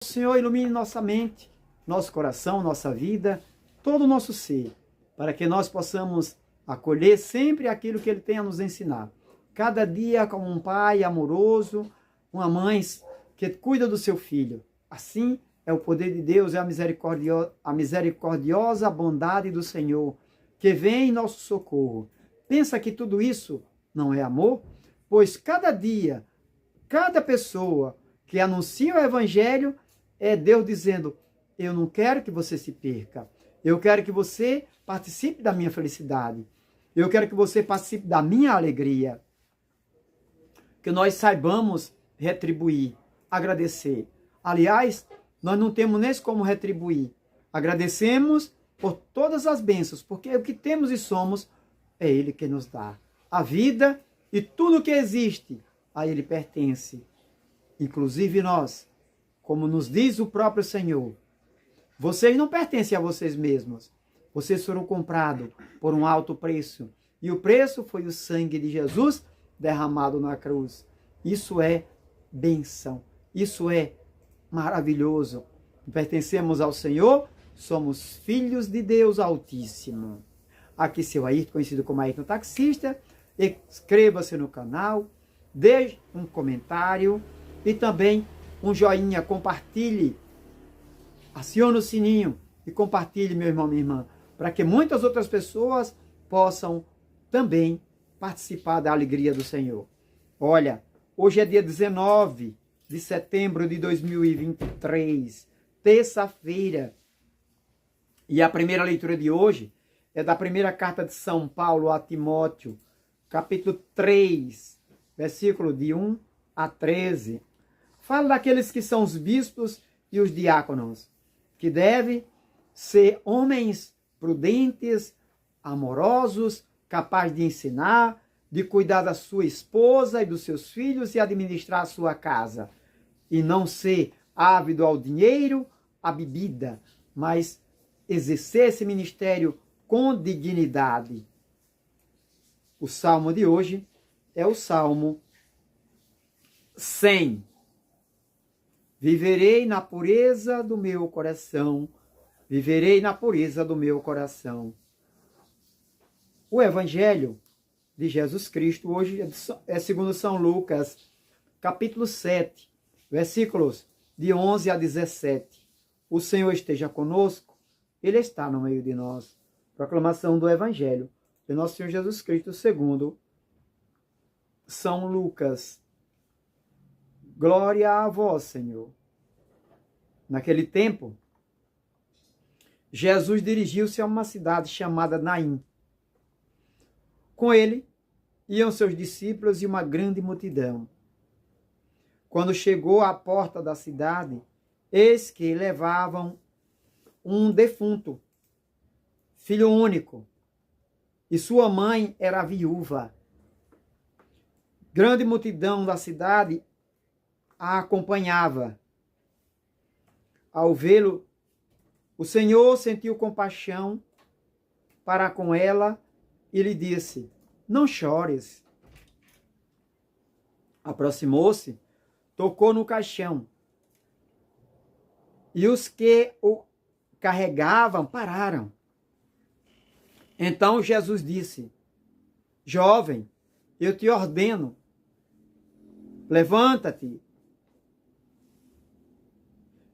O Senhor ilumine nossa mente, nosso coração, nossa vida, todo o nosso ser, para que nós possamos acolher sempre aquilo que Ele tem a nos ensinar. Cada dia como um pai amoroso, uma mãe que cuida do seu filho. Assim é o poder de Deus, é a misericordiosa bondade do Senhor, que vem em nosso socorro. Pensa que tudo isso não é amor? Pois cada dia, cada pessoa que anuncia o Evangelho, é Deus dizendo: eu não quero que você se perca. Eu quero que você participe da minha felicidade. Eu quero que você participe da minha alegria. Que nós saibamos retribuir, agradecer. Aliás, nós não temos nem como retribuir. Agradecemos por todas as bênçãos, porque o que temos e somos é Ele que nos dá. A vida e tudo que existe, a Ele pertence. Inclusive nós, como nos diz o próprio Senhor, vocês não pertencem a vocês mesmos. Vocês foram comprados por um alto preço. E o preço foi o sangue de Jesus derramado na cruz. Isso é bênção. Isso é maravilhoso. Pertencemos ao Senhor, somos filhos de Deus Altíssimo. Aqui seu Ayrton, conhecido como Ayrton Taxista. Inscreva-se no canal, deixe um comentário e também um joinha, compartilhe, acione o sininho e compartilhe, meu irmão, minha irmã, para que muitas outras pessoas possam também participar da alegria do Senhor. Olha, hoje é dia 19 de setembro de 2023, terça-feira, e a primeira leitura de hoje é da primeira carta de São Paulo a Timóteo, capítulo 3, versículo de 1 a 13. Fala daqueles que são os bispos e os diáconos, que devem ser homens prudentes, amorosos, capazes de ensinar, de cuidar da sua esposa e dos seus filhos e administrar a sua casa. E não ser ávido ao dinheiro, à bebida, mas exercer esse ministério com dignidade. O salmo de hoje é o Salmo 100. Viverei na pureza do meu coração, viverei na pureza do meu coração. O Evangelho de Jesus Cristo hoje é segundo São Lucas, capítulo 7, versículos de 11 a 17. O Senhor esteja conosco, Ele está no meio de nós. Proclamação do Evangelho de nosso Senhor Jesus Cristo segundo São Lucas. Glória a vós, Senhor. Naquele tempo, Jesus dirigiu-se a uma cidade chamada Naim. Com ele iam seus discípulos e uma grande multidão. Quando chegou à porta da cidade, eis que levavam um defunto, filho único, e sua mãe era viúva. Grande multidão da cidade a acompanhava. Ao vê-lo, o Senhor sentiu compaixão para com ela e lhe disse: não chores. Aproximou-se, tocou no caixão, e os que o carregavam pararam. Então Jesus disse: jovem, eu te ordeno, levanta-te.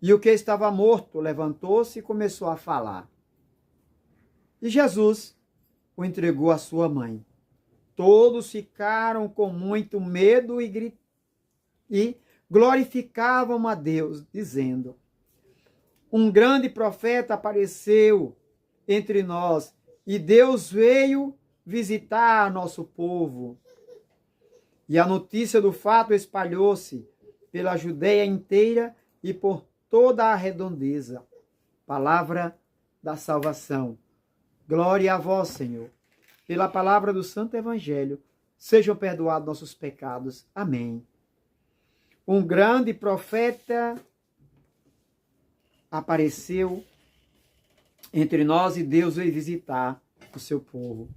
E o que estava morto levantou-se e começou a falar. E Jesus o entregou à sua mãe. Todos ficaram com muito medo e glorificavam a Deus, dizendo: um grande profeta apareceu entre nós e Deus veio visitar nosso povo. E a notícia do fato espalhou-se pela Judeia inteira e por toda a redondeza. Palavra da salvação. Glória a vós, Senhor. Pela palavra do Santo Evangelho, sejam perdoados nossos pecados. Amém. Um grande profeta apareceu entre nós e Deus veio visitar o seu povo.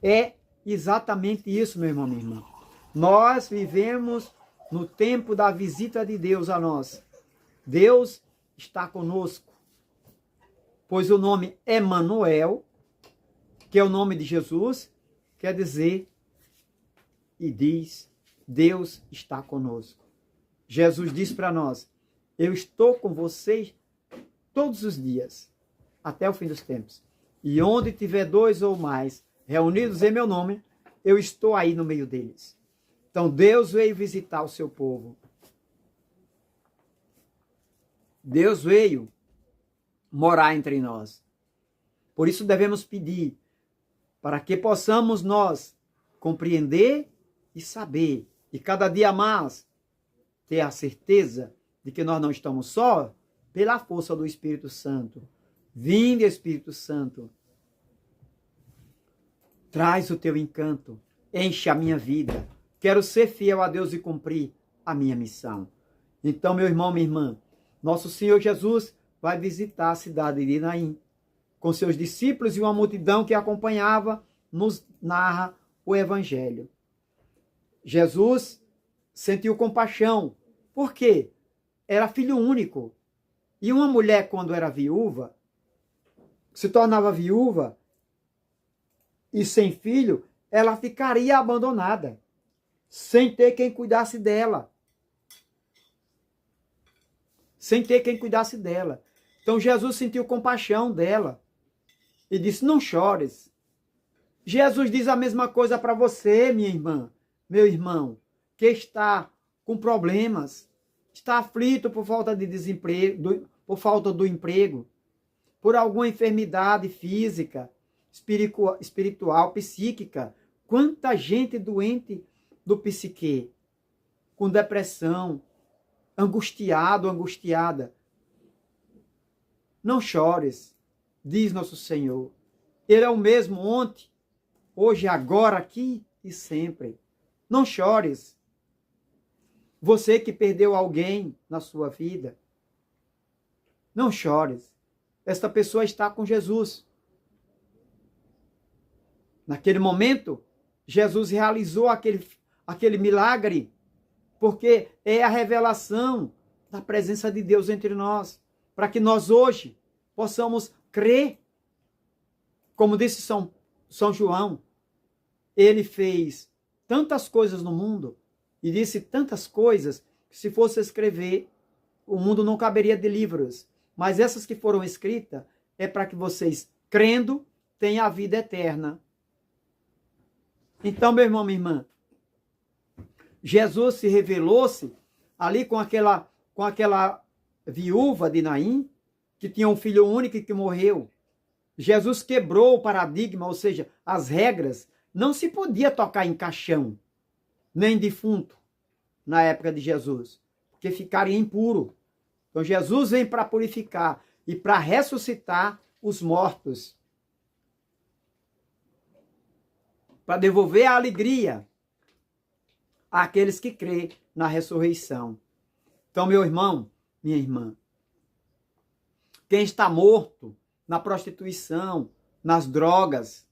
É exatamente isso, meu irmão, minha irmã. Nós vivemos no tempo da visita de Deus a nós. Deus está conosco. Pois o nome Emanuel, que é o nome de Jesus, quer dizer e diz, Deus está conosco. Jesus diz para nós, eu estou com vocês todos os dias, até o fim dos tempos. E onde tiver 2 ou mais reunidos em meu nome, eu estou aí no meio deles. Então Deus veio visitar o seu povo. Deus veio morar entre nós. Por isso devemos pedir para que possamos nós compreender e saber, e cada dia mais ter a certeza de que nós não estamos só pela força do Espírito Santo. Vinde, Espírito Santo, traz o teu encanto, enche a minha vida. Quero ser fiel a Deus e cumprir a minha missão. Então, meu irmão, minha irmã, nosso Senhor Jesus vai visitar a cidade de Naim, com seus discípulos e uma multidão que acompanhava, nos narra o Evangelho. Jesus sentiu compaixão. Por quê? Era filho único. E uma mulher, quando era viúva, se tornava viúva e sem filho, ela ficaria abandonada, sem ter quem cuidasse dela. Sem ter quem cuidasse dela. Então Jesus sentiu compaixão dela e disse, não chores. Jesus diz a mesma coisa para você, minha irmã, meu irmão, que está com problemas, está aflito por falta de desemprego, por falta do emprego, por alguma enfermidade física, espiritual, psíquica. Quanta gente doente do psique, com depressão, angustiado, angustiada. Não chores, diz nosso Senhor. Ele é o mesmo ontem, hoje, agora, aqui e sempre. Não chores. Você que perdeu alguém na sua vida, não chores. Esta pessoa está com Jesus. Naquele momento, Jesus realizou aquele milagre, porque é a revelação da presença de Deus entre nós, para que nós hoje possamos crer. Como disse São João, ele fez tantas coisas no mundo e disse tantas coisas que, se fosse escrever, o mundo não caberia de livros. Mas essas que foram escritas é para que vocês, crendo, tenham a vida eterna. Então, meu irmão, minha irmã, Jesus se revelou-se ali com aquela viúva de Naim, que tinha um filho único e que morreu. Jesus quebrou o paradigma, ou seja, as regras. Não se podia tocar em caixão, nem defunto, na época de Jesus, porque ficaria impuro. Então Jesus vem para purificar e para ressuscitar os mortos, para devolver a alegria àqueles que crêem na ressurreição. Então, meu irmão, minha irmã, quem está morto na prostituição, nas drogas,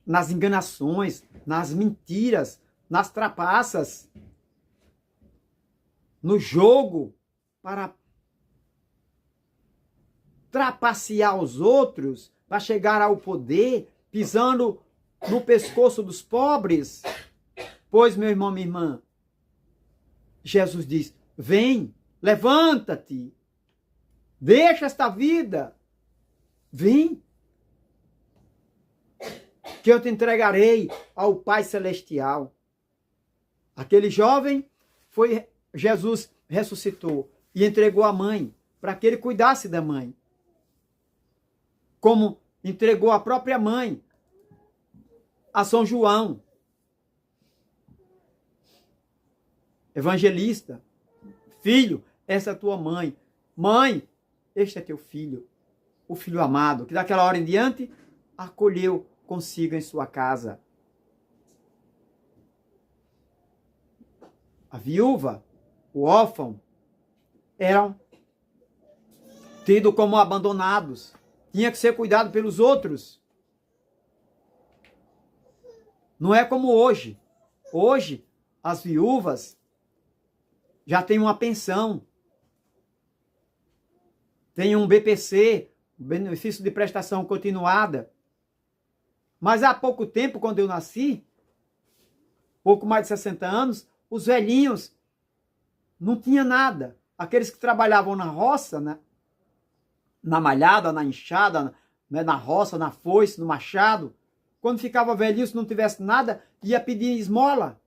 nas enganações, nas mentiras, nas trapaças, no jogo para trapacear os outros, para chegar ao poder, pisando no pescoço dos pobres. Pois, meu irmão, minha irmã, Jesus diz, vem, levanta-te, deixa esta vida, vem, que eu te entregarei ao Pai Celestial. Aquele jovem Jesus ressuscitou e entregou a mãe, para que ele cuidasse da mãe. Como entregou a própria mãe a São João, evangelista. Filho, essa é a tua mãe. Mãe, este é teu filho, o filho amado, que daquela hora em diante acolheu consigo em sua casa. A viúva, o órfão, eram tidos como abandonados. Tinha que ser cuidado pelos outros. Não é como hoje. Hoje, as viúvas já tem uma pensão, tem um BPC, benefício de prestação continuada. Mas há pouco tempo, quando eu nasci, pouco mais de 60 anos, os velhinhos não tinham nada. Aqueles que trabalhavam na roça, né? Na malhada, na enxada, né? Na roça, na foice, no machado, quando ficava velhinho, se não tivesse nada, ia pedir esmola.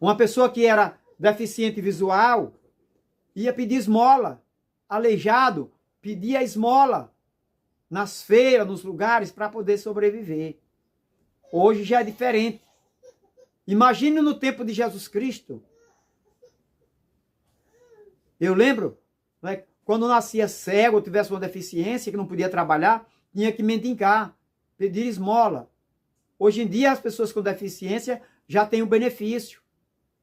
Uma pessoa que era deficiente visual ia pedir esmola. Aleijado, pedia esmola nas feiras, nos lugares, para poder sobreviver. Hoje já é diferente. Imagine no tempo de Jesus Cristo. Eu lembro, né, quando nascia cego, ou tivesse uma deficiência, que não podia trabalhar, tinha que mendigar, pedir esmola. Hoje em dia, as pessoas com deficiência já têm o benefício.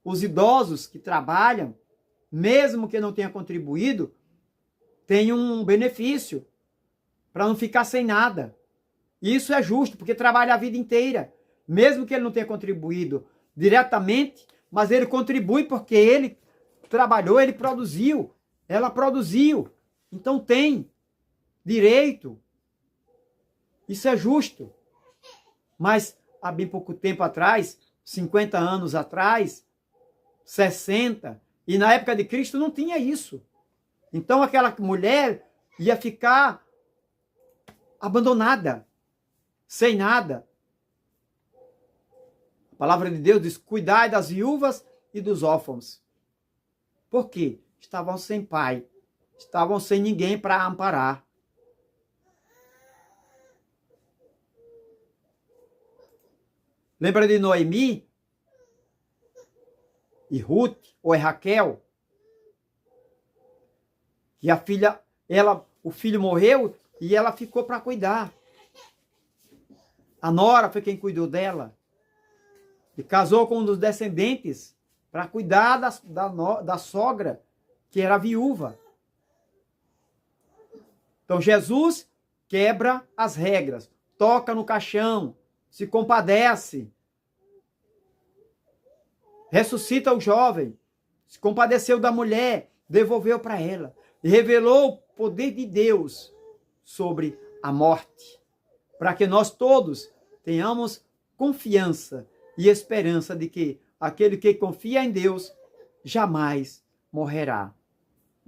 Os idosos que trabalham, mesmo que não tenha contribuído, têm um benefício para não ficar sem nada. E isso é justo, porque trabalha a vida inteira. Mesmo que ele não tenha contribuído diretamente, mas ele contribui porque ele trabalhou, ele produziu, ela produziu. Então tem direito. Isso é justo. Mas há bem pouco tempo atrás, 50 anos atrás, 60, e na época de Cristo não tinha isso. Então aquela mulher ia ficar abandonada, sem nada. A palavra de Deus diz: cuidai das viúvas e dos órfãos. Por quê? Estavam sem pai, estavam sem ninguém para amparar. Lembra de Noemi e Ruth, ou é Raquel? Que a filha, o filho morreu e ela ficou para cuidar. A nora foi quem cuidou dela. E casou com um dos descendentes para cuidar da sogra, que era viúva. Então Jesus quebra as regras, toca no caixão, se compadece, ressuscita o jovem, se compadeceu da mulher, devolveu para ela e revelou o poder de Deus sobre a morte, para que nós todos tenhamos confiança e esperança de que aquele que confia em Deus jamais morrerá.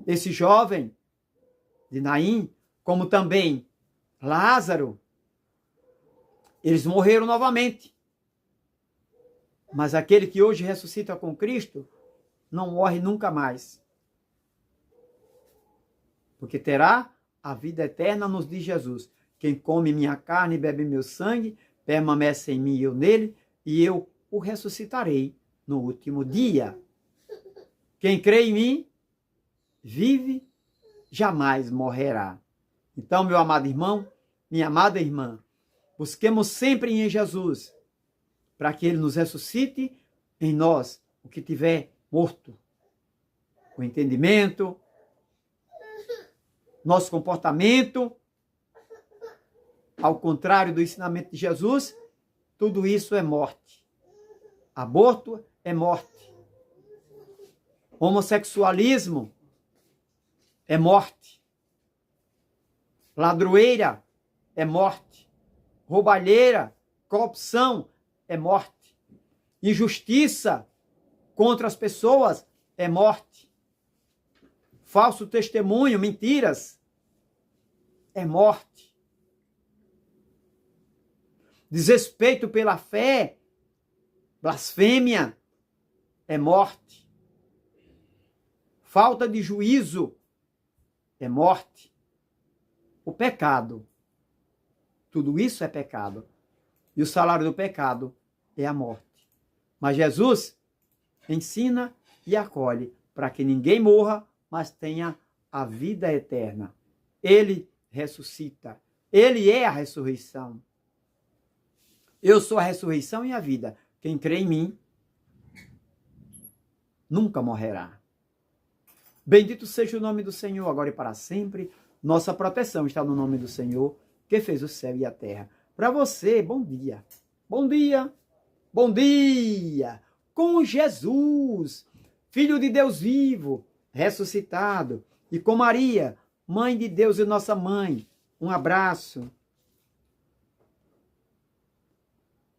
Esse jovem de Naim, como também Lázaro, eles morreram novamente. Mas aquele que hoje ressuscita com Cristo não morre nunca mais. Porque terá a vida eterna, nos diz Jesus. Quem come minha carne e bebe meu sangue, permanece em mim e eu nele, e eu o ressuscitarei no último dia. Quem crê em mim, vive, jamais morrerá. Então, meu amado irmão, minha amada irmã, busquemos sempre em Jesus, para que Ele nos ressuscite em nós, o que tiver morto. O entendimento, nosso comportamento, ao contrário do ensinamento de Jesus, tudo isso é morte. Aborto é morte. Homossexualismo é morte. Ladroeira é morte. Roubalheira, corrupção é morte. Injustiça contra as pessoas é morte. Falso testemunho, mentiras, é morte. Desrespeito pela fé, blasfêmia, é morte. Falta de juízo é morte. O pecado, tudo isso é pecado. E o salário do pecado é a morte. Mas Jesus ensina e acolhe para que ninguém morra, mas tenha a vida eterna. Ele ressuscita. Ele é a ressurreição. Eu sou a ressurreição e a vida. Quem crê em mim nunca morrerá. Bendito seja o nome do Senhor, agora e para sempre. Nossa proteção está no nome do Senhor, que fez o céu e a terra. Para você, bom dia. Bom dia. Bom dia. Com Jesus. Filho de Deus vivo, ressuscitado, e com Maria, Mãe de Deus e nossa mãe. Um abraço.